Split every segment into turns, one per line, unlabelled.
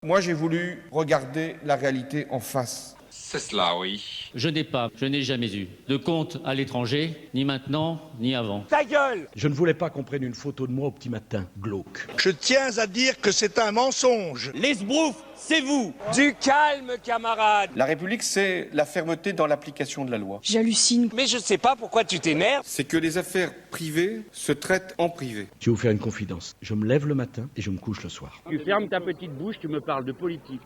Moi, j'ai voulu regarder la réalité en face.
C'est cela, oui.
Je n'ai jamais eu de compte à l'étranger, ni maintenant, ni avant.
Ta gueule!
Je ne voulais pas qu'on prenne une photo de moi au petit matin, glauque.
Je tiens à dire que c'est un mensonge.
Les sbroufs, c'est vous! Du calme, camarade!
La République, c'est la fermeté dans l'application de la loi.
J'hallucine.
Mais je sais pas pourquoi tu t'énerves.
C'est que les affaires privées se traitent en privé.
Je vais vous faire une confidence. Je me lève le matin et je me couche le soir.
Tu fermes ta petite bouche, tu me parles de politique.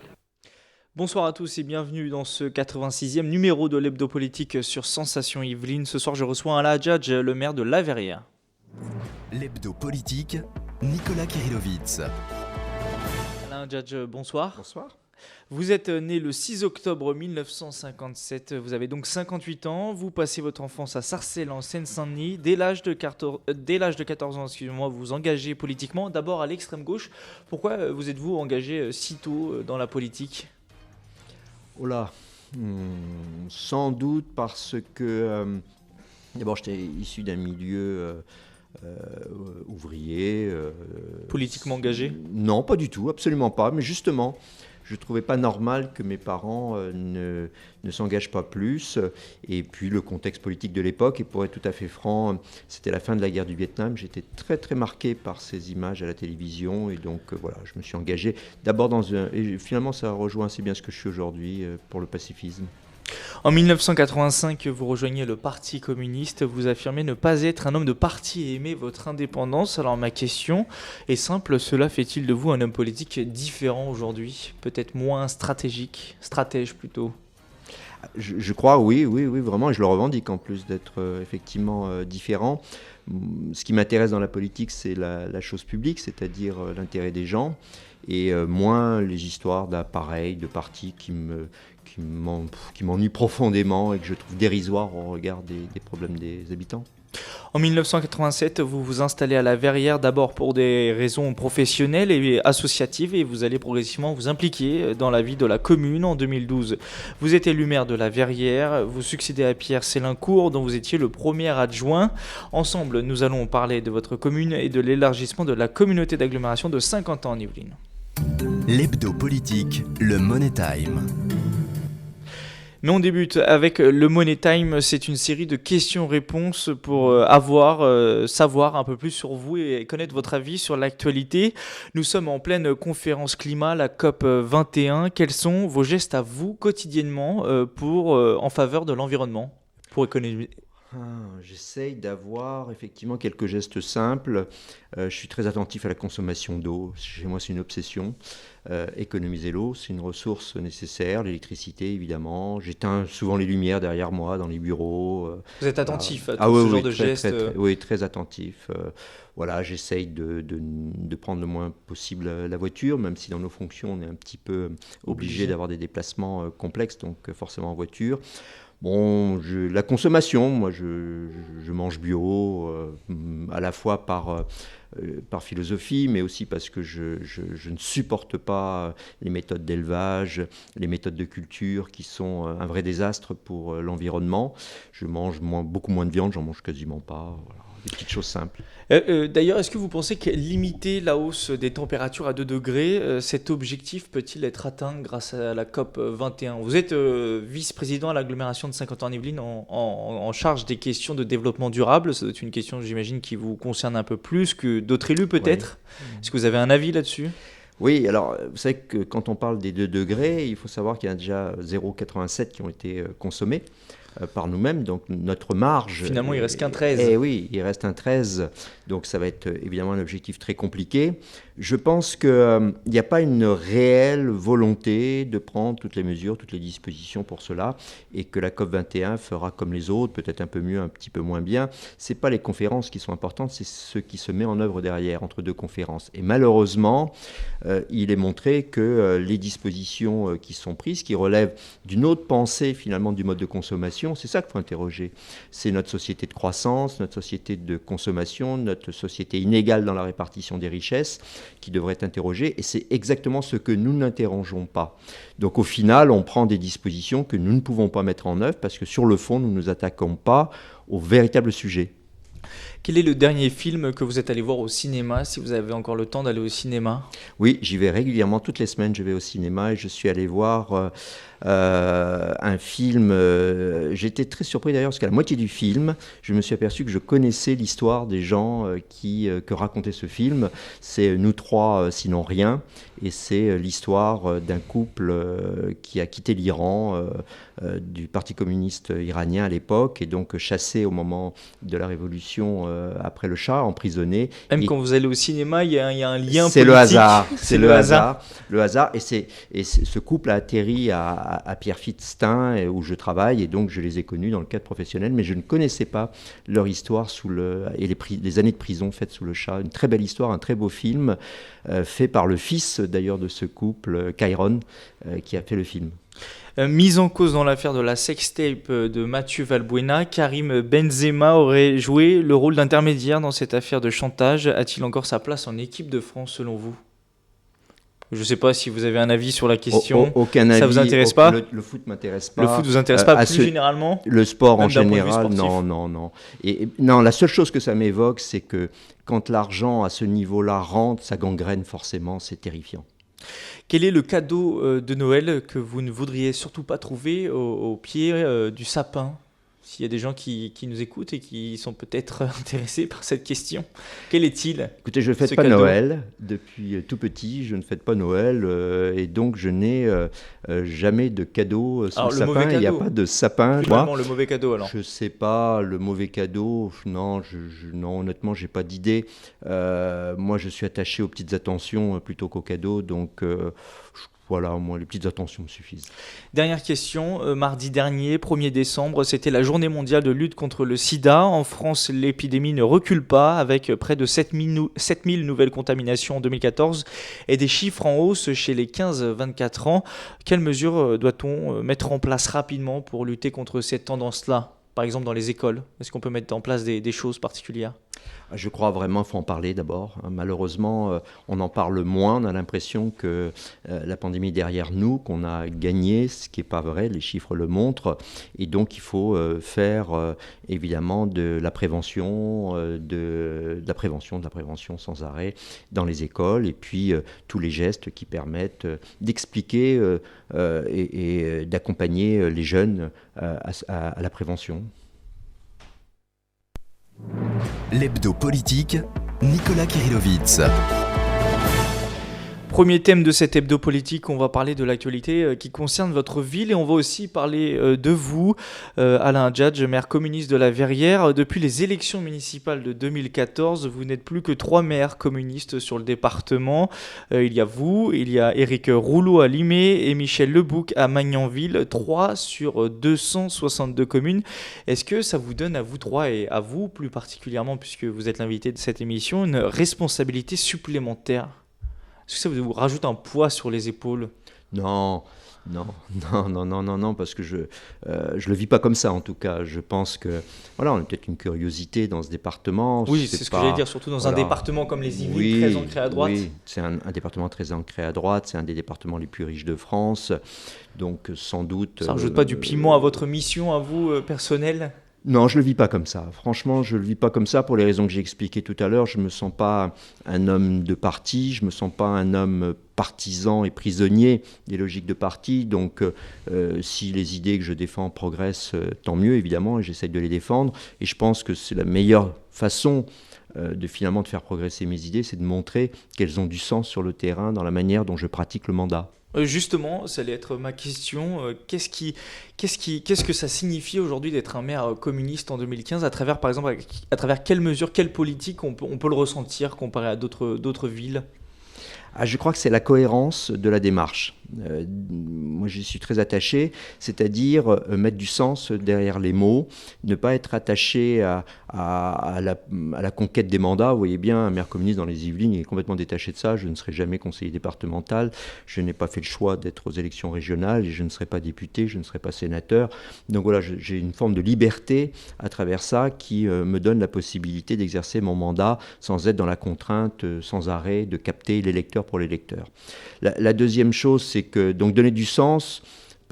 Bonsoir à tous et bienvenue dans ce 86e numéro de l'Hebdo Politique sur Sensation Yvelines. Ce soir, je reçois Alain Hadjadj, le maire de La Verrière.
L'Hebdo Politique, Nicolas Kirillovitz.
Alain Hadjadj, bonsoir.
Bonsoir.
Vous êtes né le 6 octobre 1957, vous avez donc 58 ans, vous passez votre enfance à Sarcelles en Seine-Saint-Denis. Dès l'âge de 14 ans, vous vous engagez politiquement, d'abord à l'extrême gauche. Pourquoi vous êtes-vous engagé si tôt dans la politique ?
Oh là, sans doute parce que d'abord j'étais issu d'un milieu ouvrier.
Politiquement engagé ?
Non, pas du tout, absolument pas. Mais justement, je ne trouvais pas normal que mes parents ne s'engagent pas plus. Et puis le contexte politique de l'époque, et pour être tout à fait franc, c'était la fin de la guerre du Vietnam. J'étais très très marqué par ces images à la télévision. Et donc voilà, je me suis engagé d'abord et finalement ça rejoint assez bien ce que je suis aujourd'hui pour le pacifisme.
En 1985, vous rejoignez le Parti communiste. Vous affirmez ne pas être un homme de parti et aimer votre indépendance. Alors ma question est simple, cela fait-il de vous un homme politique différent aujourd'hui ? Peut-être moins stratège plutôt ?
Je crois, oui, vraiment, et je le revendique en plus d'être effectivement différent. Ce qui m'intéresse dans la politique, c'est la chose publique, c'est-à-dire l'intérêt des gens, et moins les histoires d'appareils, de partis qui m'ennuient profondément et que je trouve dérisoires au regard des problèmes des habitants.
En 1987, vous vous installez à La Verrière d'abord pour des raisons professionnelles et associatives et vous allez progressivement vous impliquer dans la vie de la commune. En 2012, vous êtes élu maire de La Verrière, vous succédez à Pierre Sélincourt dont vous étiez le premier adjoint. Ensemble, nous allons parler de votre commune et de l'élargissement de la communauté d'agglomération de Saint-Quentin en Yvelines.
L'Hebdo Politique, le Money Time.
Mais on débute avec le Money Time, c'est une série de questions-réponses pour savoir un peu plus sur vous et connaître votre avis sur l'actualité. Nous sommes en pleine conférence climat, la COP 21. Quels sont vos gestes à vous quotidiennement en faveur de l'environnement, pour économiser ?
J'essaye d'avoir effectivement quelques gestes simples. Je suis très attentif à la consommation d'eau. Chez moi, c'est une obsession. Économiser l'eau, c'est une ressource nécessaire. L'électricité, évidemment. J'éteins souvent les lumières derrière moi, dans les bureaux.
Vous êtes attentif à ce genre de gestes ?
Oui, très attentif. J'essaye de prendre le moins possible la voiture, même si dans nos fonctions, on est un petit peu obligé d'avoir des déplacements complexes, donc forcément en voiture. Bon, la consommation, moi je mange bio, à la fois par philosophie, mais aussi parce que je ne supporte pas les méthodes d'élevage, les méthodes de culture qui sont un vrai désastre pour l'environnement. Je mange beaucoup moins de viande, j'en mange quasiment pas. Voilà. Des petites choses simples.
D'ailleurs, est-ce que vous pensez que limiter la hausse des températures à 2 degrés, cet objectif peut-il être atteint grâce à la COP 21 ? Vous êtes vice-président à l'agglomération de Saint-Quentin-en-Yvelines en charge des questions de développement durable. C'est une question, j'imagine, qui vous concerne un peu plus que d'autres élus peut-être. Ouais. Est-ce que vous avez un avis là-dessus ?
Oui, alors vous savez que quand on parle des 2 degrés, il faut savoir qu'il y en a déjà 0,87 qui ont été consommés par nous-mêmes, donc notre marge...
Finalement, il reste qu'un 13.
Eh oui, il reste un 13, donc ça va être évidemment un objectif très compliqué. Je pense qu'il n'y a pas une réelle volonté de prendre toutes les mesures, toutes les dispositions pour cela, et que la COP21 fera comme les autres, peut-être un peu mieux, un petit peu moins bien. Ce n'est pas les conférences qui sont importantes, c'est ce qui se met en œuvre derrière, entre 2 conférences. Et malheureusement, il est montré que les dispositions qui sont prises, qui relèvent d'une autre pensée finalement du mode de consommation, c'est ça qu'il faut interroger. C'est notre société de croissance, notre société de consommation, notre société inégale dans la répartition des richesses qui devrait être interrogée, et c'est exactement ce que nous n'interrogeons pas. Donc au final, on prend des dispositions que nous ne pouvons pas mettre en œuvre parce que sur le fond, nous ne nous attaquons pas au véritable sujet.
Quel est le dernier film que vous êtes allé voir au cinéma, si vous avez encore le temps d'aller au cinéma?
Oui, j'y vais régulièrement, toutes les semaines je vais au cinéma et je suis allé voir un film. J'étais très surpris d'ailleurs parce qu'à la moitié du film, je me suis aperçu que je connaissais l'histoire des gens que racontait ce film. C'est Nous trois, sinon rien. Et c'est l'histoire d'un couple qui a quitté l'Iran, du Parti communiste iranien à l'époque, et donc chassé au moment de la révolution après le Shah, emprisonné.
Même quand vous allez au cinéma, il y a un lien politique.
C'est le hasard. C'est le hasard. Le hasard. Et ce couple a atterri à Pierrefitte-Stein, où je travaille, et donc je les ai connus dans le cadre professionnel, mais je ne connaissais pas leur histoire et les années de prison faites sous le Shah. Une très belle histoire, un très beau film, fait par le fils d'ailleurs de ce couple, Kairon, qui a fait le film.
Mise en cause dans l'affaire de la sextape de Mathieu Valbuena, Karim Benzema aurait joué le rôle d'intermédiaire dans cette affaire de chantage. A-t-il encore sa place en équipe de France selon vous? Je ne sais pas si vous avez un avis sur la question.
Aucun avis.
Ça vous intéresse pas?
Le foot m'intéresse pas.
Le foot vous intéresse pas plus généralement? Le
sport en général, non. Et non, la seule chose que ça m'évoque, c'est que quand l'argent à ce niveau-là rentre, ça gangrène forcément, c'est terrifiant.
Quel est le cadeau de Noël que vous ne voudriez surtout pas trouver au pied du sapin? S'il y a des gens qui nous écoutent et qui sont peut-être intéressés par cette question, quel est-il?
Écoutez, je ne fête pas Noël depuis tout petit, je ne fête pas Noël et donc je n'ai jamais de cadeau sous le sapin. Il n'y a pas de sapin.
Finalement, le mauvais cadeau alors?
Je ne sais pas, le mauvais cadeau, non, non honnêtement, je n'ai pas d'idée. Moi, je suis attaché aux petites attentions plutôt qu'aux cadeaux, donc voilà, moi, les petites attentions me suffisent.
Dernière question, mardi dernier, 1er décembre, c'était la journée mondiale de lutte contre le sida. En France, l'épidémie ne recule pas, avec près de 7000 nouvelles contaminations en 2014 et des chiffres en hausse chez les 15-24 ans. Quelles mesures doit-on mettre en place rapidement pour lutter contre cette tendance-là? Par exemple dans les écoles, est-ce qu'on peut mettre en place des choses particulières?
Je crois vraiment qu'il faut en parler d'abord. Malheureusement, on en parle moins. On a l'impression que la pandémie est derrière nous, qu'on a gagné, ce qui n'est pas vrai, les chiffres le montrent. Et donc, il faut faire évidemment de la prévention, de la prévention sans arrêt dans les écoles. Et puis, tous les gestes qui permettent d'expliquer et d'accompagner les jeunes à la prévention.
L'hebdo politique, Nicolas Kirillovitz.
Premier thème de cet hebdo politique, on va parler de l'actualité qui concerne votre ville et on va aussi parler de vous, Alain Hadjadj, maire communiste de la Verrière. Depuis les élections municipales de 2014, vous n'êtes plus que 3 maires communistes sur le département. Il y a vous, il y a Éric Rouleau à Limay et Michel Lebouc à Magnanville, 3 sur 262 communes. Est-ce que ça vous donne à vous 3 et à vous plus particulièrement, puisque vous êtes l'invité de cette émission, une responsabilité supplémentaire ? Est-ce que ça vous rajoute un poids sur les épaules?
Non, parce que je le vis pas comme ça en tout cas. Je pense que voilà, on a peut-être une curiosité dans ce département.
Oui, c'est ce que j'allais dire, surtout dans un département comme les Yvelines, très ancré à droite.
Oui, c'est un département très ancré à droite, c'est un des départements les plus riches de France, donc sans doute.
Ça rajoute pas du piment à votre mission, à vous, personnelle?
Non, je ne le vis pas comme ça. Franchement, je ne le vis pas comme ça pour les raisons que j'ai expliquées tout à l'heure. Je ne me sens pas un homme de parti, je ne me sens pas un homme partisan et prisonnier des logiques de parti. Donc, si les idées que je défends progressent, tant mieux, évidemment, et j'essaie de les défendre. Et je pense que c'est la meilleure façon de faire progresser mes idées, c'est de montrer qu'elles ont du sens sur le terrain dans la manière dont je pratique le mandat.
Justement, ça allait être ma question. Qu'est-ce que ça signifie aujourd'hui d'être un maire communiste en 2015 à travers, par exemple, à travers quelles mesures, quelles politiques on peut le ressentir comparé à d'autres villes?
Je crois que c'est la cohérence de la démarche. Moi, j'y suis très attaché, c'est-à-dire mettre du sens derrière les mots, ne pas être attaché à la conquête des mandats. Vous voyez bien, un maire communiste dans les Yvelines, il est complètement détaché de ça. Je ne serai jamais conseiller départemental, je n'ai pas fait le choix d'être aux élections régionales, et je ne serai pas député, je ne serai pas sénateur. Donc voilà, j'ai une forme de liberté à travers ça qui me donne la possibilité d'exercer mon mandat sans être dans la contrainte sans arrêt de capter l'électeur pour l'électeur. La deuxième chose, c'est que donc donner du sens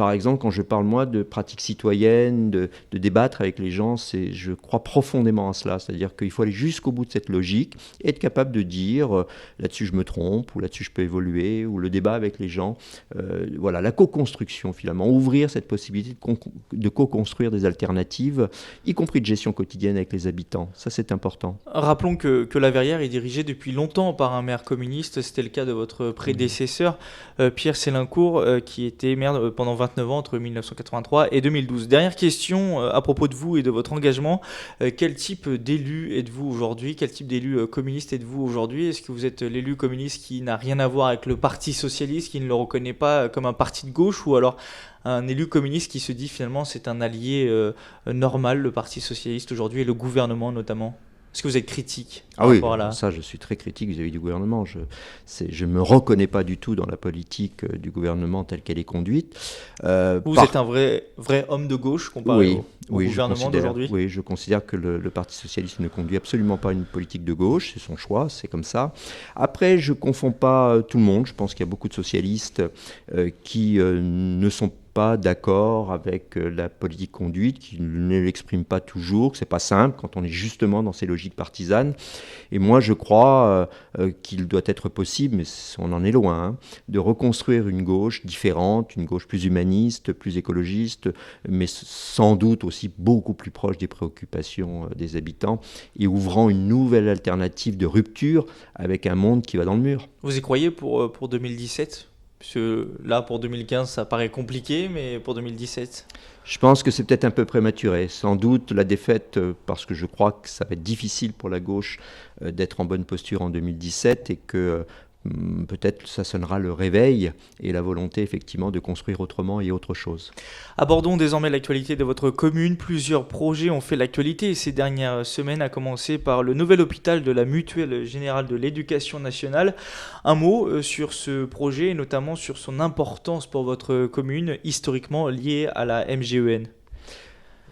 par exemple, quand je parle, moi, de pratiques citoyennes, de débattre avec les gens, je crois profondément à cela. C'est-à-dire qu'il faut aller jusqu'au bout de cette logique et être capable de dire là-dessus je me trompe, ou là-dessus je peux évoluer, ou le débat avec les gens. Voilà, la co-construction, finalement. Ouvrir cette possibilité de co-construire des alternatives, y compris de gestion quotidienne avec les habitants. Ça, c'est important.
Rappelons que la Verrière est dirigée depuis longtemps par un maire communiste. C'était le cas de votre prédécesseur, Pierre Sélincourt, qui était maire pendant 29 ans entre 1983 et 2012. Dernière question à propos de vous et de votre engagement. Quel type d'élu êtes-vous aujourd'hui ? Quel type d'élu communiste êtes-vous aujourd'hui ? Est-ce que vous êtes l'élu communiste qui n'a rien à voir avec le Parti socialiste, qui ne le reconnaît pas comme un parti de gauche, ou alors un élu communiste qui se dit finalement c'est un allié normal, le Parti socialiste aujourd'hui et le gouvernement notamment ? Est-ce que vous êtes critique par rapport à la...
Ça, je suis très critique vis-à-vis du gouvernement. Je ne me reconnais pas du tout dans la politique du gouvernement telle qu'elle est conduite.
Vous êtes un vrai homme de gauche comparé au gouvernement d'aujourd'hui ?
Oui, je considère que le Parti socialiste ne conduit absolument pas une politique de gauche. C'est son choix, c'est comme ça. Après, je ne confonds pas tout le monde. Je pense qu'il y a beaucoup de socialistes qui ne sont pas d'accord avec la politique conduite, qui ne l'exprime pas toujours, que c'est pas simple quand on est justement dans ces logiques partisanes. Et moi, je crois qu'il doit être possible, mais on en est loin, de reconstruire une gauche différente, une gauche plus humaniste, plus écologiste, mais sans doute aussi beaucoup plus proche des préoccupations des habitants, et ouvrant une nouvelle alternative de rupture avec un monde qui va dans le mur.
Vous y croyez pour 2017 ? Parce que là, pour 2015, ça paraît compliqué, mais pour 2017 ?
Je pense que c'est peut-être un peu prématuré. Sans doute la défaite, parce que je crois que ça va être difficile pour la gauche d'être en bonne posture en 2017 et que peut-être ça sonnera le réveil et la volonté effectivement de construire autrement et autre chose.
Abordons désormais l'actualité de votre commune. Plusieurs projets ont fait l'actualité ces dernières semaines, à commencer par le nouvel hôpital de la Mutuelle Générale de l'Éducation Nationale. Un mot sur ce projet et notamment sur son importance pour votre commune, historiquement liée à la MGEN.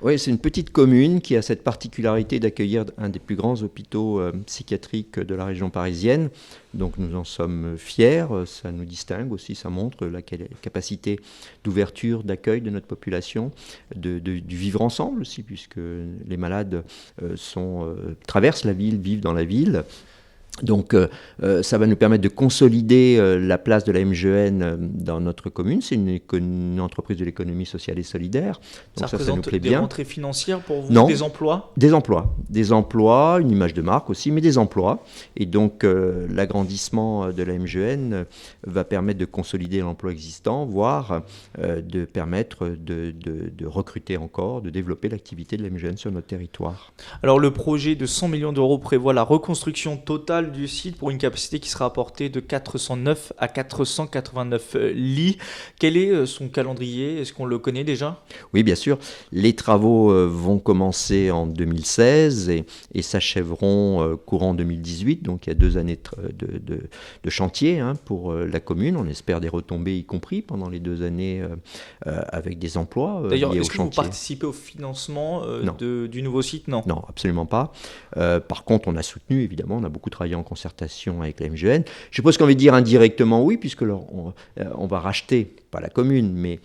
Oui, c'est une petite commune qui a cette particularité d'accueillir un des plus grands hôpitaux psychiatriques de la région parisienne. Donc nous en sommes fiers, ça nous distingue aussi, ça montre la capacité d'ouverture, d'accueil de notre population, du vivre ensemble aussi, puisque les malades traversent la ville, vivent dans la ville. Donc ça va nous permettre de consolider la place de la MGEN dans notre commune. C'est une entreprise de l'économie sociale et solidaire. Donc
ça nous plaît bien. Des rentrées financières pour vous,
non,
des emplois ?
Des emplois, une image de marque aussi, mais des emplois. Et donc l'agrandissement de la MGEN va permettre de consolider l'emploi existant, voire de permettre de recruter encore, de développer l'activité de la MGEN sur notre territoire.
Alors le projet de 100 millions d'euros prévoit la reconstruction totale du site pour une capacité qui sera portée de 409 à 489 lits. Quel est son calendrier ? Est-ce qu'on le connaît déjà ?
Oui, bien sûr. Les travaux vont commencer en 2016 et s'achèveront courant 2018. Donc il y a 2 années de chantier pour la commune. On espère des retombées, y compris pendant les 2 années avec des emplois.
D'ailleurs, est-ce que vous participez au financement du nouveau site ? Non,
absolument pas. Par contre, on a soutenu, évidemment, on a beaucoup travaillé en concertation avec la MGEN. Je pense qu'on va dire indirectement oui, puisque on va racheter, pas la commune, mais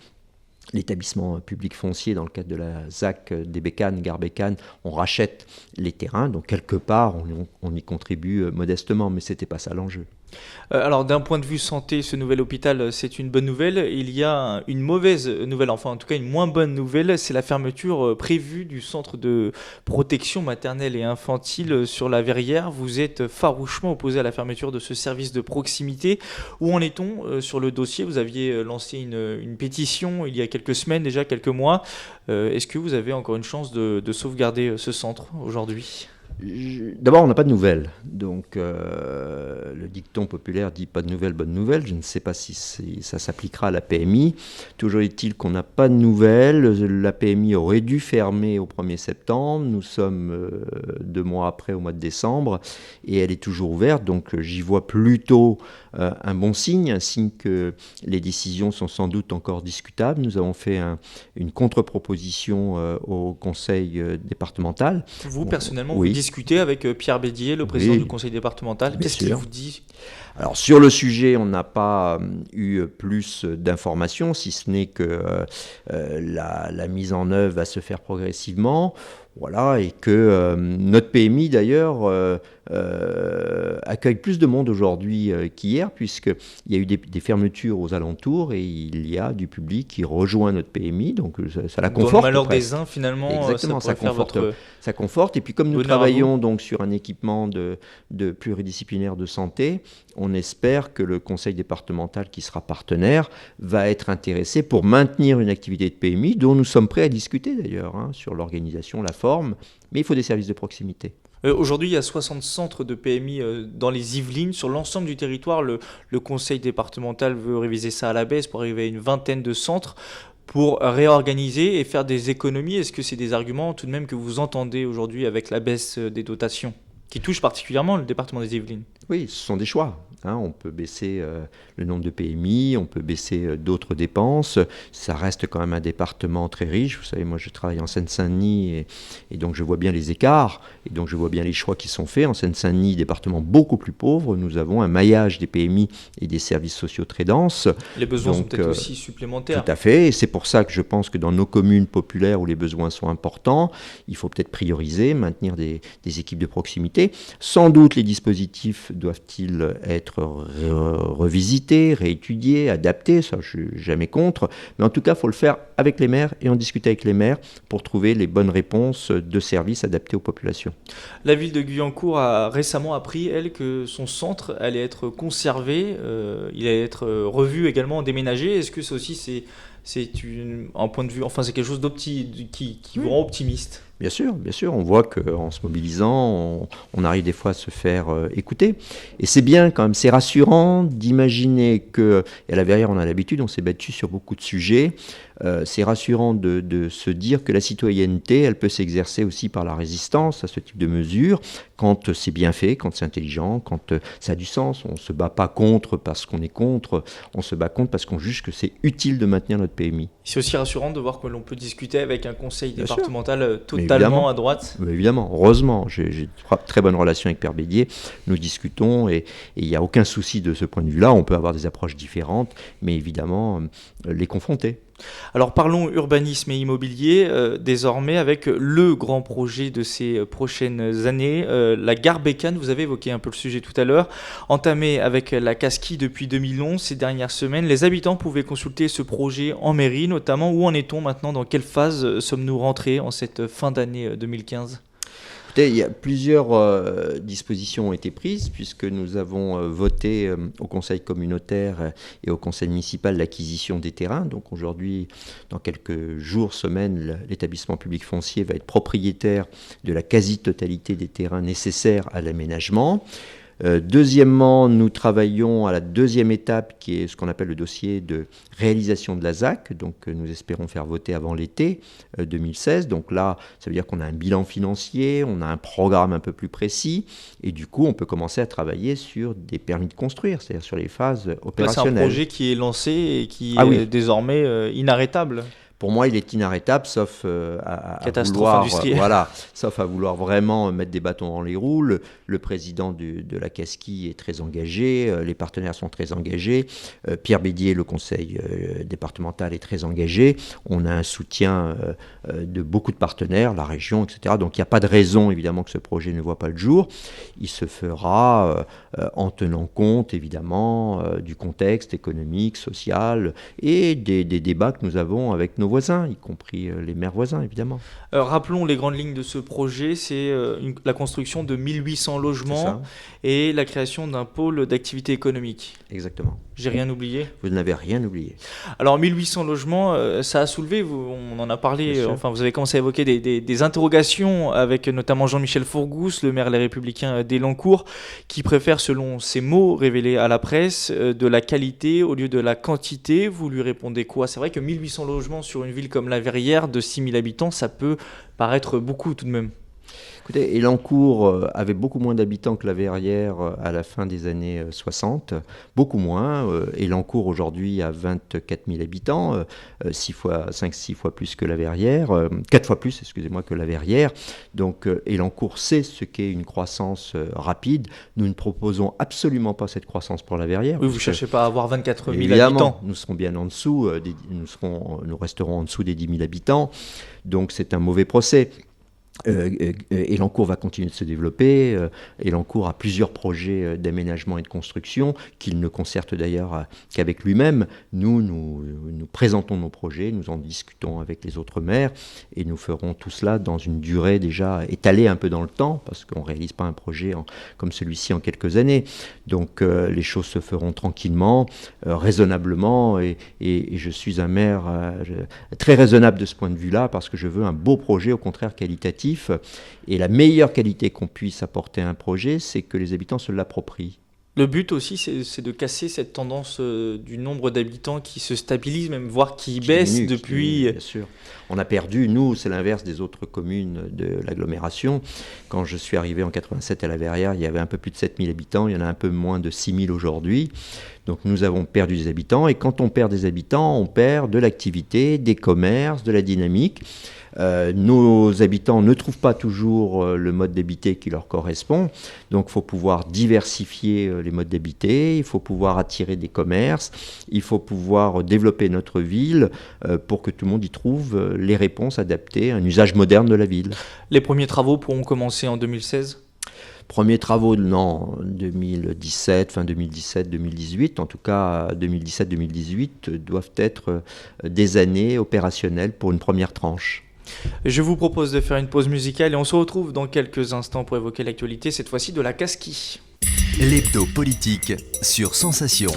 l'établissement public foncier dans le cadre de la ZAC des Bécanes, Gare Bécane, on rachète les terrains, donc quelque part on y contribue modestement, mais c'était pas ça l'enjeu.
Alors d'un point de vue santé, ce nouvel hôpital, c'est une bonne nouvelle. Il y a une mauvaise nouvelle, enfin en tout cas une moins bonne nouvelle, c'est la fermeture prévue du centre de protection maternelle et infantile sur la Verrière. Vous êtes farouchement opposé à la fermeture de ce service de proximité. Où en est-on sur le dossier ? Vous aviez lancé une pétition il y a quelques semaines, déjà quelques mois. Est-ce que vous avez encore une chance de sauvegarder ce centre aujourd'hui ?
D'abord, on n'a pas de nouvelles. Donc, le dicton populaire dit « pas de nouvelles, bonne nouvelle ». Je ne sais pas si ça s'appliquera à la PMI. Toujours est-il qu'on n'a pas de nouvelles. La PMI aurait dû fermer au 1er septembre. Nous sommes 2 mois après, au mois de décembre, et elle est toujours ouverte. Donc, j'y vois plutôt un bon signe, un signe que les décisions sont sans doute encore discutables. Nous avons fait une contre-proposition au conseil départemental.
Vous, personnellement, vous discutez avec Pierre Bédier, le président du conseil départemental. Qu'est-ce qu'il vous dit ?
Alors sur le sujet, on n'a pas eu plus d'informations, si ce n'est que la mise en œuvre va se faire progressivement. Voilà, et que notre PMI d'ailleurs accueille plus de monde aujourd'hui qu'hier, puisqu'il y a eu des fermetures aux alentours et il y a du public qui rejoint notre PMI, donc ça la conforte.
Dans le malheur
presque.
des uns, finalement,
Exactement, ça conforte. Ça conforte. Et puis comme nous
bonheur à
travaillons donc sur un équipement de pluridisciplinaire de santé, on espère que le conseil départemental qui sera partenaire va être intéressé pour maintenir une activité de PMI dont nous sommes prêts à discuter d'ailleurs, sur l'organisation, la forme, mais il faut des services de proximité.
Aujourd'hui, il y a 60 centres de PMI dans les Yvelines. Sur l'ensemble du territoire, le conseil départemental veut réviser ça à la baisse pour arriver à une vingtaine de centres pour réorganiser et faire des économies. Est-ce que c'est des arguments tout de même que vous entendez aujourd'hui avec la baisse des dotations qui touche particulièrement le département des Yvelines?
Oui, ce sont des choix. On peut baisser le nombre de PMI, on peut baisser d'autres dépenses. Ça reste quand même un département très riche. Vous savez, moi je travaille en Seine-Saint-Denis et donc je vois bien les écarts et donc je vois bien les choix qui sont faits. En Seine-Saint-Denis, département beaucoup plus pauvre, nous avons un maillage des PMI et des services sociaux très denses.
Les besoins sont peut-être aussi supplémentaires.
Tout à fait, et c'est pour ça que je pense que dans nos communes populaires où les besoins sont importants, il faut peut-être prioriser, maintenir des équipes de proximité. Sans doute les dispositifs doivent-ils être revisités, réétudiés, adaptés, ça je ne suis jamais contre, mais en tout cas il faut le faire avec les maires et en discuter avec les maires pour trouver les bonnes réponses de services adaptés aux populations.
La ville de Guyancourt a récemment appris, elle, que son centre allait être conservé, il allait être revu également, déménagé. Est-ce que ça aussi c'est un point de vue, enfin c'est quelque chose qui vous rend optimiste?
Bien sûr, on voit qu'en se mobilisant, on arrive des fois à se faire écouter. Et c'est bien quand même, c'est rassurant d'imaginer que, et à la Verrière on a l'habitude, on s'est battu sur beaucoup de sujets, c'est rassurant de se dire que la citoyenneté, elle peut s'exercer aussi par la résistance à ce type de mesures, quand c'est bien fait, quand c'est intelligent, quand ça a du sens. On ne se bat pas contre parce qu'on est contre, on se bat contre parce qu'on juge que c'est utile de maintenir notre PMI.
C'est aussi rassurant de voir que l'on peut discuter avec un conseil
Bien
départemental totalement à droite.
Évidemment, heureusement, j'ai de très bonnes relations avec Pierre Bédier, nous discutons et il n'y a aucun souci de ce point de vue-là. On peut avoir des approches différentes, mais évidemment, les confronter.
Alors parlons urbanisme et immobilier, désormais avec le grand projet de ces prochaines années, la gare Bécane. Vous avez évoqué un peu le sujet tout à l'heure, entamé avec la Casquie depuis 2011. Ces dernières semaines, les habitants pouvaient consulter ce projet en mairie notamment. Où en est-on maintenant? Dans quelle phase sommes-nous rentrés en cette fin d'année 2015?
Il y a plusieurs dispositions ont été prises puisque nous avons voté au conseil communautaire et au conseil municipal l'acquisition des terrains. Donc aujourd'hui, dans quelques jours, semaines, l'établissement public foncier va être propriétaire de la quasi-totalité des terrains nécessaires à l'aménagement. Deuxièmement, nous travaillons à la deuxième étape qui est ce qu'on appelle le dossier de réalisation de la ZAC, donc nous espérons faire voter avant l'été 2016. Donc là, ça veut dire qu'on a un bilan financier, on a un programme un peu plus précis et du coup on peut commencer à travailler sur des permis de construire, c'est-à-dire sur les phases opérationnelles.
C'est un projet qui est lancé et qui est désormais inarrêtable.
Pour moi, il est inarrêtable, sauf à vouloir vraiment mettre des bâtons dans les roues. Le président de la Casquie est très engagé, les partenaires sont très engagés, Pierre Bédier, le conseil départemental, est très engagé. On a un soutien de beaucoup de partenaires, la région, etc. Donc il n'y a pas de raison, évidemment, que ce projet ne voit pas le jour. Il se fera en tenant compte, évidemment, du contexte économique, social et des débats que nous avons avec nos voisins, y compris les maires voisins, évidemment.
Rappelons les grandes lignes de ce projet, c'est la construction de 1800 logements et la création d'un pôle d'activité économique.
Exactement.
J'ai rien oublié?
Vous n'avez rien oublié.
Alors 1800 logements, ça a soulevé, on en a parlé, enfin vous avez commencé à évoquer des interrogations avec notamment Jean-Michel Fourgousse, le maire Les Républicains d'Elancourt, qui préfère, selon ses mots révélés à la presse, de la qualité au lieu de la quantité. Vous lui répondez quoi? C'est vrai que 1800 logements sur une ville comme la Verrière de 6000 habitants, ça peut paraître beaucoup tout de même.
Écoutez, Élancourt avait beaucoup moins d'habitants que la Verrière à la fin des années 60, beaucoup moins. Élancourt aujourd'hui a 24 000 habitants, 5-6 fois plus que la Verrière, 4 fois plus, excusez-moi, que la Verrière. Donc Élancourt sait ce qu'est une croissance rapide. Nous ne proposons absolument pas cette croissance pour la Verrière.
Oui, vous ne cherchez pas à avoir 24 000
évidemment,
habitants.
nous serons bien en dessous, nous resterons en dessous des 10 000 habitants. Donc c'est un mauvais procès. Élancourt va continuer de se développer. Élancourt a plusieurs projets d'aménagement et de construction qu'il ne concerte d'ailleurs qu'avec lui-même. Nous présentons nos projets, nous en discutons avec les autres maires et nous ferons tout cela dans une durée déjà étalée un peu dans le temps parce qu'on ne réalise pas un projet comme celui-ci en quelques années. Donc les choses se feront tranquillement, raisonnablement et je suis un maire très raisonnable de ce point de vue-là parce que je veux un beau projet, au contraire qualitatif. Et la meilleure qualité qu'on puisse apporter à un projet, c'est que les habitants se l'approprient.
Le but aussi, c'est de casser cette tendance du nombre d'habitants qui se stabilise, même voire qui baisse
diminue,
depuis...
bien sûr. On a perdu, nous, c'est l'inverse des autres communes de l'agglomération. Quand je suis arrivé en 87 à la Verrière, il y avait un peu plus de 7 000 habitants, il y en a un peu moins de 6 000 aujourd'hui. Donc nous avons perdu des habitants, et quand on perd des habitants, on perd de l'activité, des commerces, de la dynamique. Nos habitants ne trouvent pas toujours le mode d'habiter qui leur correspond, donc il faut pouvoir diversifier les modes d'habiter, il faut pouvoir attirer des commerces, il faut pouvoir développer notre ville pour que tout le monde y trouve les réponses adaptées à un usage moderne de la ville.
Les premiers travaux pourront commencer en 2016 ?
Premiers travaux, non, 2017, fin 2017-2018, en tout cas 2017-2018 doivent être des années opérationnelles pour une première tranche.
Je vous propose de faire une pause musicale et on se retrouve dans quelques instants pour évoquer l'actualité, cette fois-ci de la Casquie.
L'hebdo politique sur Sensation.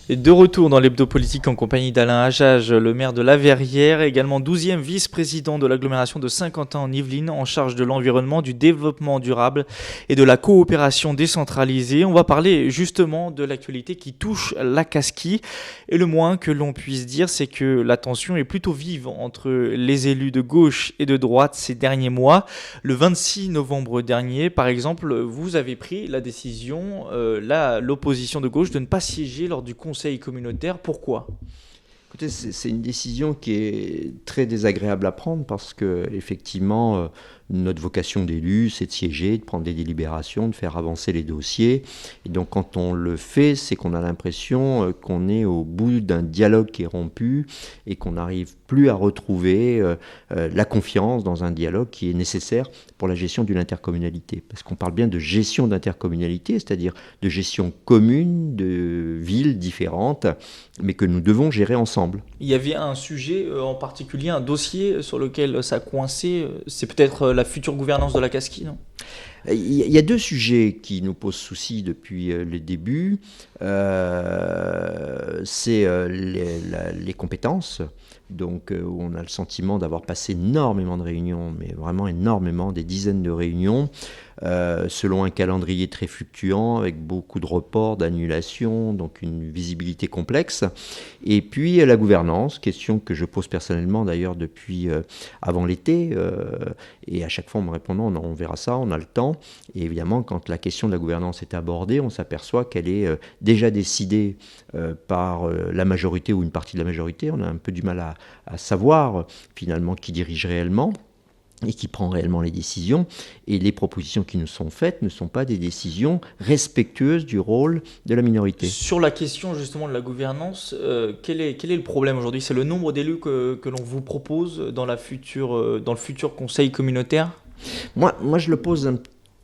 Et de retour dans l'hebdo politique en compagnie d'Alain Hajaj, le maire de la Verrière, également 12e vice-président de l'agglomération de Saint-Quentin en Yvelines, en charge de l'environnement, du développement durable et de la coopération décentralisée. On va parler justement de l'actualité qui touche la Casquie. Et le moins que l'on puisse dire, c'est que la tension est plutôt vive entre les élus de gauche et de droite ces derniers mois. Le 26 novembre dernier, par exemple, vous avez pris la décision, l'opposition de gauche, de ne pas siéger lors du conseil communautaire. Pourquoi ?
Écoutez, c'est une décision qui est très désagréable à prendre parce que effectivement, notre vocation d'élu, c'est de siéger, de prendre des délibérations, de faire avancer les dossiers. Et donc, quand on le fait, c'est qu'on a l'impression qu'on est au bout d'un dialogue qui est rompu et qu'on n'arrive plus à retrouver la confiance dans un dialogue qui est nécessaire pour la gestion d'une intercommunalité. Parce qu'on parle bien de gestion d'intercommunalité, c'est-à-dire de gestion commune de villes différentes, mais que nous devons gérer ensemble.
Il y avait un sujet en particulier, un dossier sur lequel ça coinçait, c'est peut-être la future gouvernance de la Casquie, non ?
Il y a deux sujets qui nous posent souci depuis le début. C'est les compétences, donc où on a le sentiment d'avoir passé énormément de réunions, mais vraiment énormément, des dizaines de réunions, selon un calendrier très fluctuant, avec beaucoup de reports, d'annulations, donc une visibilité complexe. Et puis la gouvernance, question que je pose personnellement d'ailleurs depuis avant l'été, et à chaque fois en me répondant, on verra ça, on a le temps. Et évidemment, quand la question de la gouvernance est abordée, on s'aperçoit qu'elle est déjà décidée par la majorité ou une partie de la majorité. On a un peu du mal à savoir finalement qui dirige réellement et qui prend réellement les décisions. Et les propositions qui nous sont faites ne sont pas des décisions respectueuses du rôle de la minorité.
Sur la question justement de la gouvernance, quel est le problème aujourd'hui ? C'est le nombre d'élus que l'on vous propose dans le futur conseil communautaire ?
Moi, je le pose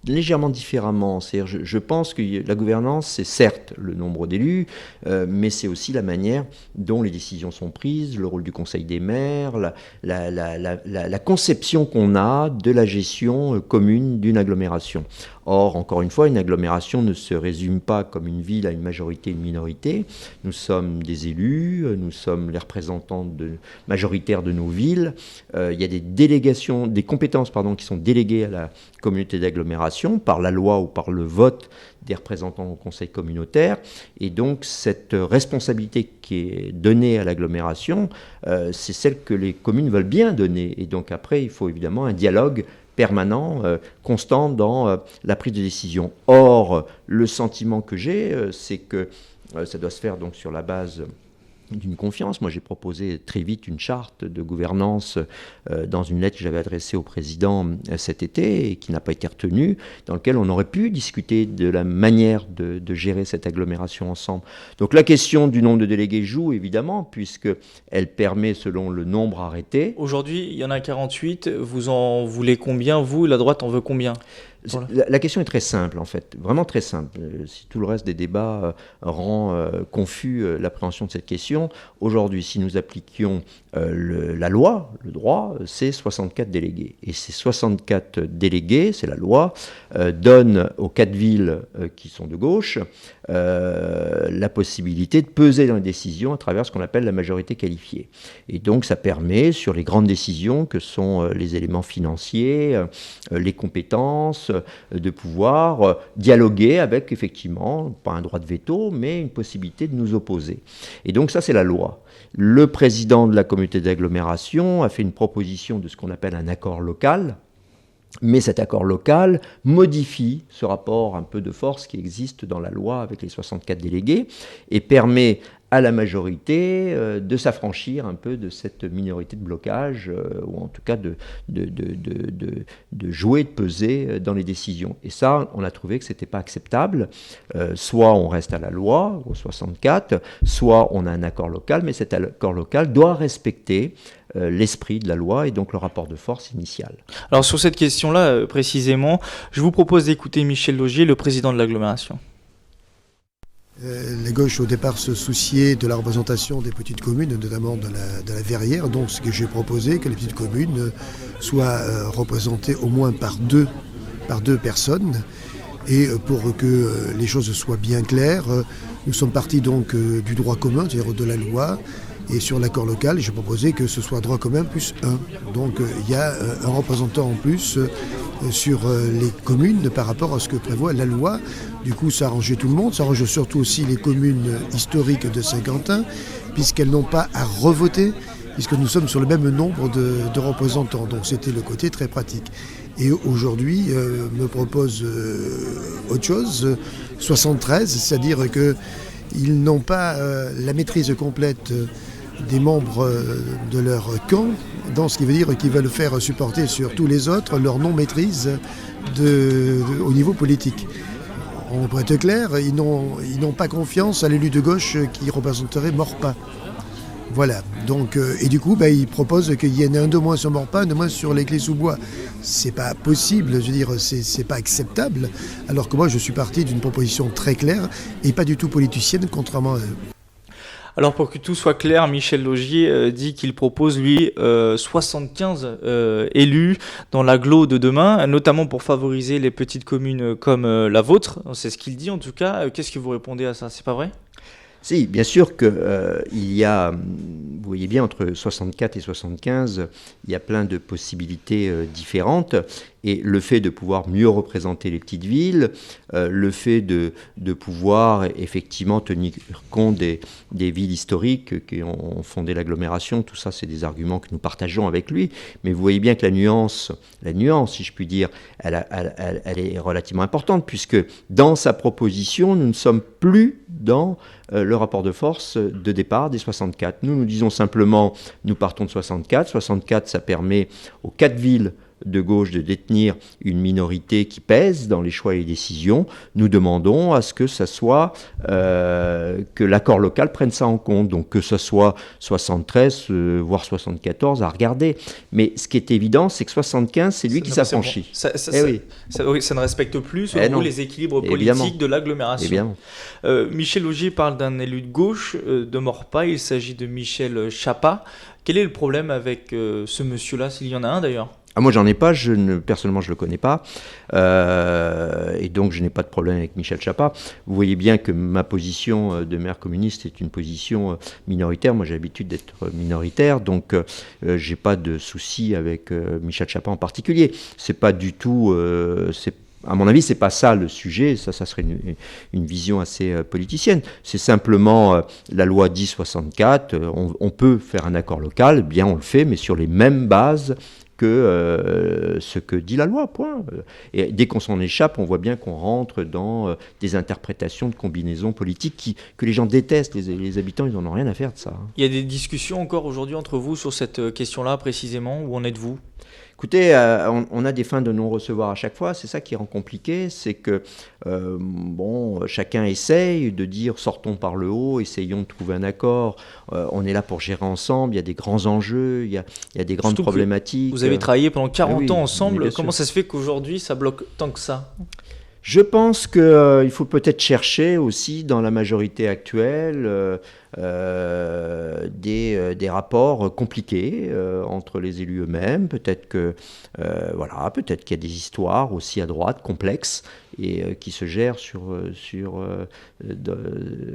légèrement différemment. C'est-à-dire, je pense que la gouvernance, c'est certes le nombre d'élus, mais c'est aussi la manière dont les décisions sont prises, le rôle du conseil des maires, la conception qu'on a de la gestion commune d'une agglomération. Or, encore une fois, une agglomération ne se résume pas comme une ville à une majorité et une minorité. Nous sommes des élus, nous sommes les représentants majoritaires de nos villes. Il y a des compétences qui sont déléguées à la communauté d'agglomération par la loi ou par le vote des représentants au conseil communautaire. Et donc, cette responsabilité qui est donnée à l'agglomération, c'est celle que les communes veulent bien donner. Et donc, après, il faut évidemment un dialogue permanent, constant dans la prise de décision. Or, le sentiment que j'ai, c'est que ça doit se faire donc sur la base d'une confiance. Moi, j'ai proposé très vite une charte de gouvernance dans une lettre que j'avais adressée au président cet été et qui n'a pas été retenue, dans laquelle on aurait pu discuter de la manière de gérer cette agglomération ensemble. Donc la question du nombre de délégués joue évidemment, puisqu'elle permet, selon le nombre arrêté...
Aujourd'hui, il y en a 48. Vous en voulez combien? Vous, la droite, en veut combien?
La question est très simple, en fait, vraiment très simple. Si tout le reste des débats rend confus l'appréhension de cette question, aujourd'hui, si nous appliquions la loi, le droit, c'est 64 délégués. Et ces 64 délégués, c'est la loi, donnent aux 4 villes qui sont de gauche la possibilité de peser dans les décisions à travers ce qu'on appelle la majorité qualifiée. Et donc, ça permet, sur les grandes décisions que sont les éléments financiers, les compétences, de pouvoir dialoguer avec, effectivement, pas un droit de veto, mais une possibilité de nous opposer. Et donc ça, c'est la loi. Le président de la communauté d'agglomération a fait une proposition de ce qu'on appelle un accord local, mais cet accord local modifie ce rapport un peu de force qui existe dans la loi avec les 64 délégués et permet à la majorité de s'affranchir un peu de cette minorité de blocage, ou en tout cas de jouer, de peser dans les décisions. Et ça, on a trouvé que ce n'était pas acceptable. Soit on reste à la loi, aux 64, soit on a un accord local, mais cet accord local doit respecter l'esprit de la loi et donc le rapport de force initial.
Alors sur cette question-là, précisément, je vous propose d'écouter Michel Laugier, le président de l'agglomération.
La gauche, au départ, se souciait de la représentation des petites communes, notamment de la Verrière. Donc, ce que j'ai proposé, que les petites communes soient représentées au moins par deux personnes. Et pour que les choses soient bien claires, nous sommes partis donc du droit commun, c'est-à-dire de la loi. Et sur l'accord local, j'ai proposé que ce soit droit commun plus 1. Donc il y a un représentant en plus sur les communes par rapport à ce que prévoit la loi. Du coup, ça arrangeait tout le monde. Ça arrange surtout aussi les communes historiques de Saint-Quentin, puisqu'elles n'ont pas à revoter, puisque nous sommes sur le même nombre de représentants. Donc c'était le côté très pratique. Et aujourd'hui, me propose autre chose, 73, c'est-à-dire qu'ils n'ont pas la maîtrise complète des membres de leur camp, dans ce qui veut dire qu'ils veulent faire supporter sur tous les autres leur non-maîtrise au niveau politique. On pourrait être clair, ils n'ont pas confiance à l'élu de gauche qui représenterait Maurepas. Voilà, donc, et du coup, ils proposent qu'il y en ait un de moins sur Maurepas, un de moins sur les Clés-sous-Bois. C'est pas possible, je veux dire, c'est pas acceptable, alors que moi je suis parti d'une proposition très claire et pas du tout politicienne, contrairement à eux.
Alors pour que tout soit clair, Michel Laugier dit qu'il propose, lui, 75 élus dans l'agglo de demain, notamment pour favoriser les petites communes comme la vôtre. C'est ce qu'il dit en tout cas. Qu'est-ce que vous répondez à ça? C'est pas vrai?
Si, bien sûr qu'il y a, vous voyez bien, entre 64 et 75, il y a plein de possibilités différentes. Et le fait de pouvoir mieux représenter les petites villes, le fait de pouvoir effectivement tenir compte des villes historiques qui ont fondé l'agglomération, tout ça, c'est des arguments que nous partageons avec lui. Mais vous voyez bien que la nuance, si je puis dire, elle est relativement importante, puisque dans sa proposition, nous ne sommes plus dans le rapport de force de départ des 64. Nous disons simplement, nous partons de 64. 64, ça permet aux 4 villes de gauche de détenir une minorité qui pèse dans les choix et les décisions. Nous demandons à ce que ça soit que l'accord local prenne ça en compte, donc que ce soit 73 voire 74 à regarder. Mais ce qui est évident, c'est que 75, c'est lui qui s'affranchit.
Ça ne respecte plus selon les équilibres politiques de l'agglomération. Michel Laugier parle d'un élu de gauche de Maurepas. Il s'agit de Michel Chapa. Quel est le problème avec ce monsieur-là, s'il y en a un d'ailleurs?
Moi, j'en ai pas, personnellement, je le connais pas, et donc je n'ai pas de problème avec Michel Chapa. Vous voyez bien que ma position de maire communiste est une position minoritaire. Moi, j'ai l'habitude d'être minoritaire, donc j'ai pas de souci avec Michel Chapa en particulier. C'est pas du tout, à mon avis, c'est pas ça le sujet. Ça serait une vision assez politicienne. C'est simplement la loi dit 64. On peut faire un accord local, bien on le fait, mais sur les mêmes bases que ce que dit la loi, point. Et dès qu'on s'en échappe, on voit bien qu'on rentre dans des interprétations de combinaisons politiques que les gens détestent. Les habitants, ils n'en ont rien à faire de ça.
Il y a des discussions encore aujourd'hui entre vous sur cette question-là précisément. Où en êtes-vous ?
Écoutez, on a des fins de non-recevoir à chaque fois. C'est ça qui rend compliqué. C'est que, chacun essaye de dire sortons par le haut, essayons de trouver un accord. On est là pour gérer ensemble. Il y a des grands enjeux, il y a des grandes problématiques.
Vous avez travaillé pendant 40 ans ensemble. Comment
sûr.
ça se fait qu'aujourd'hui, ça bloque tant que ça ?
Je pense qu'il faut peut-être chercher aussi dans la majorité actuelle des rapports compliqués entre les élus eux-mêmes. Peut-être peut-être qu'il y a des histoires aussi à droite complexes et qui se gèrent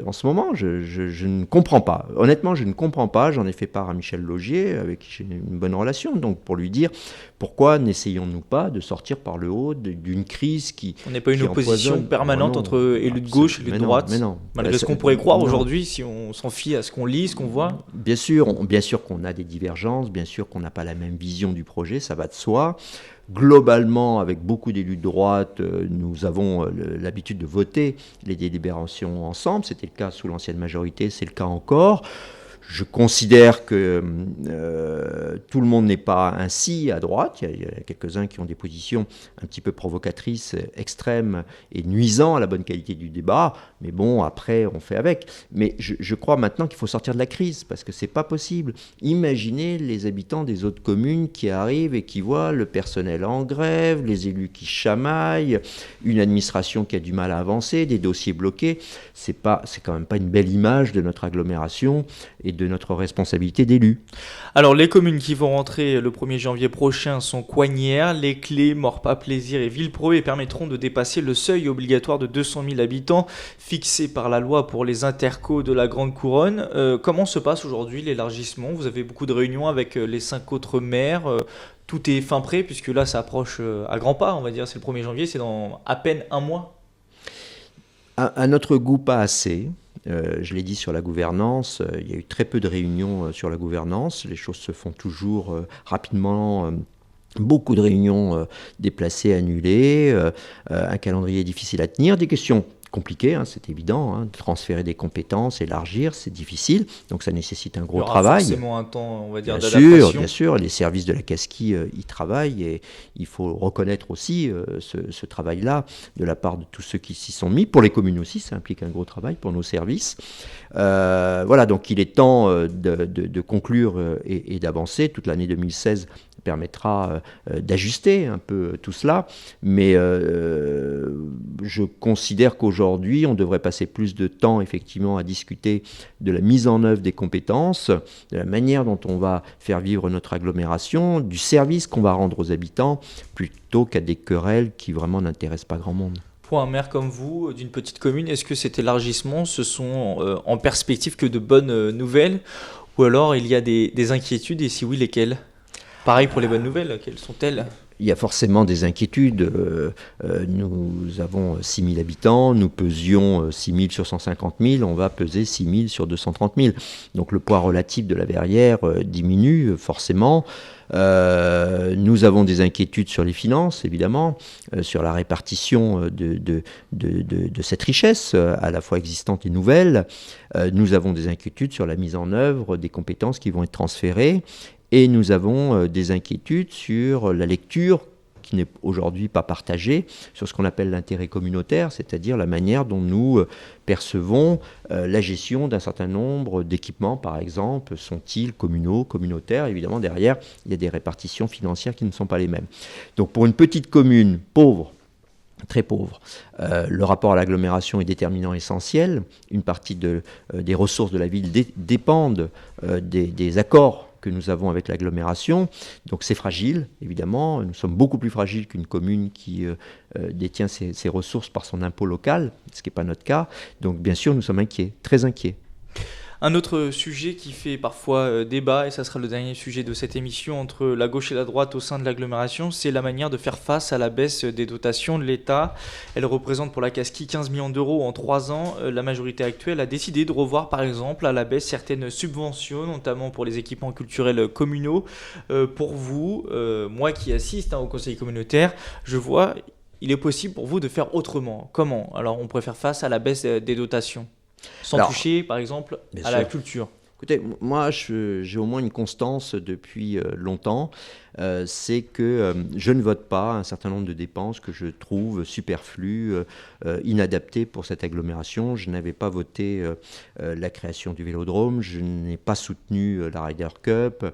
en ce moment. Je ne comprends pas. Honnêtement, je ne comprends pas. J'en ai fait part à Michel Laugier, avec qui j'ai une bonne relation, donc pour lui dire pourquoi n'essayons-nous pas de sortir par le haut d'une crise qui...
On n'est pas une opposition permanente entre élus de gauche et élus de droite, malgré ce qu'on pourrait croire aujourd'hui si on s'en fie à ce qu'on lit, ce qu'on voit.
Bien sûr qu'on a des divergences, bien sûr qu'on n'a pas la même vision du projet, ça va de soi. Globalement, avec beaucoup d'élus de droite, nous avons l'habitude de voter les délibérations ensemble. C'était le cas sous l'ancienne majorité, c'est le cas encore. Je considère que tout le monde n'est pas ainsi à droite. Il y a quelques-uns qui ont des positions un petit peu provocatrices, extrêmes et nuisant à la bonne qualité du débat. Mais bon, après, on fait avec. Mais je crois maintenant qu'il faut sortir de la crise parce que c'est pas possible. Imaginez les habitants des autres communes qui arrivent et qui voient le personnel en grève, les élus qui chamaillent, une administration qui a du mal à avancer, des dossiers bloqués. C'est quand même pas une belle image de notre agglomération et de notre responsabilité d'élu.
Alors, les communes qui vont rentrer le 1er janvier prochain sont Coignières, Les Clés, Maurepas-Plaisir et Villepreux et permettront de dépasser le seuil obligatoire de 200 000 habitants fixé par la loi pour les intercos de la Grande Couronne. Comment se passe aujourd'hui l'élargissement ? Vous avez beaucoup de réunions avec les 5 autres maires. Tout est fin prêt puisque là, ça approche à grands pas, on va dire. C'est le 1er janvier, c'est dans à peine un mois.
À notre goût, pas assez. Je l'ai dit sur la gouvernance, il y a eu très peu de réunions sur la gouvernance. Les choses se font toujours rapidement. Beaucoup de réunions déplacées, annulées, un calendrier difficile à tenir, des questions compliquées, c'est évident, de transférer des compétences, élargir, c'est difficile, donc ça nécessite un gros travail.
Il y aura forcément un temps, on va dire, d'adaptation.
Bien sûr, les services de la CASQui y travaillent et il faut reconnaître aussi ce travail-là de la part de tous ceux qui s'y sont mis. Pour les communes aussi, ça implique un gros travail pour nos services. Donc il est temps de conclure et d'avancer. Toute l'année 2016 permettra d'ajuster un peu tout cela, mais je considère qu'aujourd'hui, on devrait passer plus de temps effectivement à discuter de la mise en œuvre des compétences, de la manière dont on va faire vivre notre agglomération, du service qu'on va rendre aux habitants, plutôt qu'à des querelles qui vraiment n'intéressent pas grand monde.
Pour un maire comme vous, d'une petite commune, est-ce que cet élargissement, ce sont en perspective que de bonnes nouvelles, ou alors il y a des inquiétudes, et si oui, lesquelles ? Pareil pour les bonnes nouvelles, quelles sont-elles ?
Il y a forcément des inquiétudes. Nous avons 6 000 habitants, nous pesions 6 000 sur 150 000, on va peser 6 000 sur 230 000. Donc le poids relatif de la verrière diminue forcément. Nous avons des inquiétudes sur les finances, évidemment, sur la répartition de cette richesse, à la fois existante et nouvelle. Nous avons des inquiétudes sur la mise en œuvre des compétences qui vont être transférées. Et nous avons des inquiétudes sur la lecture, qui n'est aujourd'hui pas partagée, sur ce qu'on appelle l'intérêt communautaire, c'est-à-dire la manière dont nous percevons la gestion d'un certain nombre d'équipements, par exemple. Sont-ils communaux, communautaires ? Évidemment, derrière, il y a des répartitions financières qui ne sont pas les mêmes. Donc pour une petite commune pauvre, très pauvre, le rapport à l'agglomération est déterminant, essentiel. Une partie des ressources de la ville dépendent des accords que nous avons avec l'agglomération. Donc c'est fragile, évidemment. Nous sommes beaucoup plus fragiles qu'une commune qui détient ses ressources par son impôt local, ce qui n'est pas notre cas. Donc bien sûr, nous sommes inquiets, très inquiets.
Un autre sujet qui fait parfois débat, et ça sera le dernier sujet de cette émission entre la gauche et la droite au sein de l'agglomération, c'est la manière de faire face à la baisse des dotations de l'État. Elle représente pour la Casquie 15 millions d'euros en 3 ans. La majorité actuelle a décidé de revoir par exemple à la baisse certaines subventions, notamment pour les équipements culturels communaux. Pour vous, moi qui assiste au conseil communautaire, je vois, il est possible pour vous de faire autrement. Comment ? Alors on pourrait faire face à la baisse des dotations sans toucher, par exemple, à la culture.
Écoutez, moi, j'ai au moins une constance depuis longtemps, c'est que je ne vote pas un certain nombre de dépenses que je trouve superflues, inadaptées pour cette agglomération. Je n'avais pas voté la création du Vélodrome, je n'ai pas soutenu la Ryder Cup,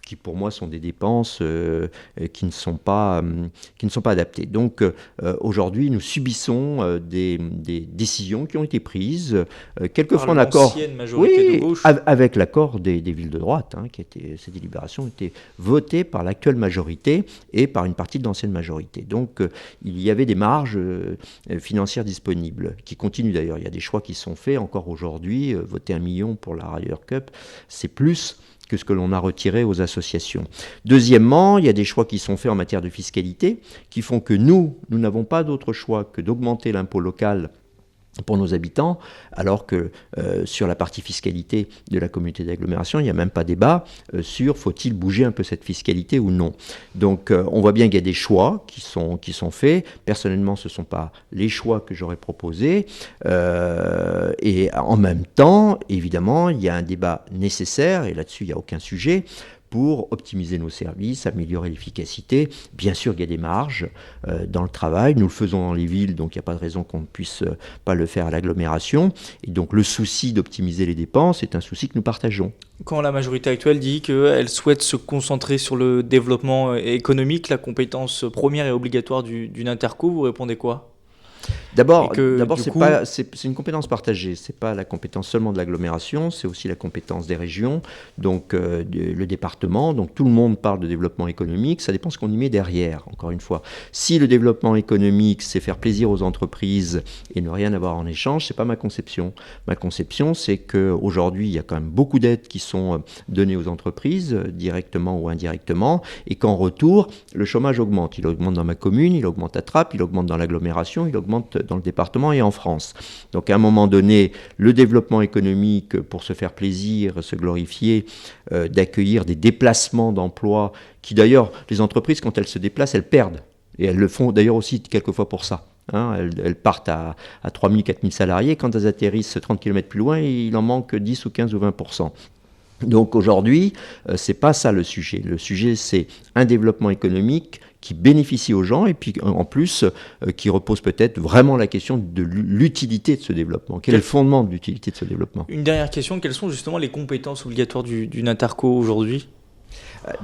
qui pour moi sont des dépenses qui ne sont pas adaptées. Donc aujourd'hui, nous subissons des décisions qui ont été prises, quelquefois en accord, avec l'accord des villes de droite, ces délibérations ont été votées par l'actuelle majorité et par une partie de l'ancienne majorité. Donc il y avait des marges financières disponibles, qui continuent d'ailleurs. Il y a des choix qui sont faits encore aujourd'hui. Voter 1 million pour la Ryder Cup, c'est plus que ce que l'on a retiré aux associations. Deuxièmement, il y a des choix qui sont faits en matière de fiscalité qui font que nous n'avons pas d'autre choix que d'augmenter l'impôt local pour nos habitants, alors que sur la partie fiscalité de la communauté d'agglomération, il n'y a même pas débat sur faut-il bouger un peu cette fiscalité ou non. Donc on voit bien qu'il y a des choix qui sont faits. Personnellement, ce ne sont pas les choix que j'aurais proposés. Et en même temps, évidemment, il y a un débat nécessaire, et là-dessus, il n'y a aucun sujet, pour optimiser nos services, améliorer l'efficacité. Bien sûr, il y a des marges dans le travail. Nous le faisons dans les villes, donc il n'y a pas de raison qu'on ne puisse pas le faire à l'agglomération. Et donc le souci d'optimiser les dépenses est un souci que nous partageons.
Quand la majorité actuelle dit qu'elle souhaite se concentrer sur le développement économique, la compétence première et obligatoire d'une interco, vous répondez quoi ? D'abord, c'est une compétence partagée. C'est pas la compétence seulement de l'agglomération, c'est aussi la compétence des régions, donc le département. Donc tout le monde parle de développement économique. Ça dépend ce qu'on y met derrière. Encore une fois, si le développement économique, c'est faire plaisir aux entreprises et ne rien avoir en échange, c'est pas ma conception. Ma conception, c'est que aujourd'hui, il y a quand même beaucoup d'aides qui sont données aux entreprises, directement ou indirectement, et qu'en retour, le chômage augmente. Il augmente dans ma commune, il augmente à Trappes, il augmente dans l'agglomération, il augmente dans le département et en France. Donc à un moment donné, le développement économique, pour se faire plaisir, se glorifier, d'accueillir des déplacements d'emplois, qui d'ailleurs, les entreprises, quand elles se déplacent, elles perdent. Et elles le font d'ailleurs aussi quelquefois pour ça. Elles partent à 3 000, 4 000 salariés. Quand elles atterrissent 30 km plus loin, il en manque 10 ou 15 ou 20%. Donc aujourd'hui, c'est pas ça le sujet. Le sujet, c'est un développement économique qui bénéficie aux gens et puis en plus qui repose peut-être vraiment la question de l'utilité de ce développement. Quel est le fondement de l'utilité de ce développement ? Une dernière question, quelles sont justement les compétences obligatoires d'une interco aujourd'hui ?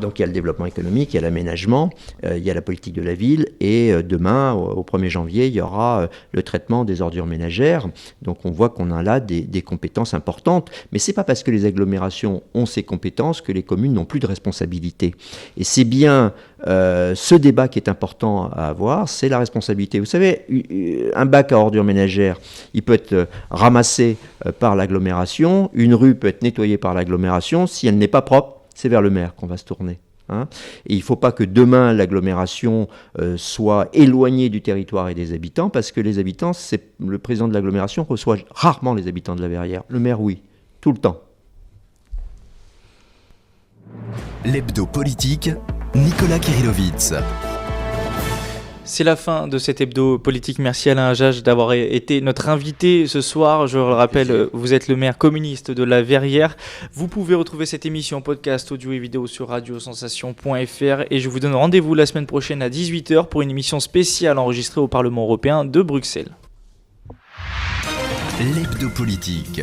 Donc il y a le développement économique, il y a l'aménagement, il y a la politique de la ville et demain, au 1er janvier, il y aura le traitement des ordures ménagères. Donc on voit qu'on a là des compétences importantes, mais ce n'est pas parce que les agglomérations ont ces compétences que les communes n'ont plus de responsabilité. Et c'est bien ce débat qui est important à avoir, c'est la responsabilité. Vous savez, un bac à ordures ménagères, il peut être ramassé par l'agglomération, une rue peut être nettoyée par l'agglomération, si elle n'est pas propre, c'est vers le maire qu'on va se tourner. Et il ne faut pas que demain l'agglomération soit éloignée du territoire et des habitants, parce que les habitants, le président de l'agglomération reçoit rarement les habitants de la Verrière. Le maire, oui, tout le temps.
L'hebdo politique, Nicolas Kirillovitz.
C'est la fin de cet hebdo politique. Merci Alain Hajaj d'avoir été notre invité ce soir. Je le rappelle, vous êtes le maire communiste de la Verrière. Vous pouvez retrouver cette émission en podcast audio et vidéo sur radiosensation.fr et je vous donne rendez-vous la semaine prochaine à 18h pour une émission spéciale enregistrée au Parlement européen de Bruxelles.
L'hebdo politique.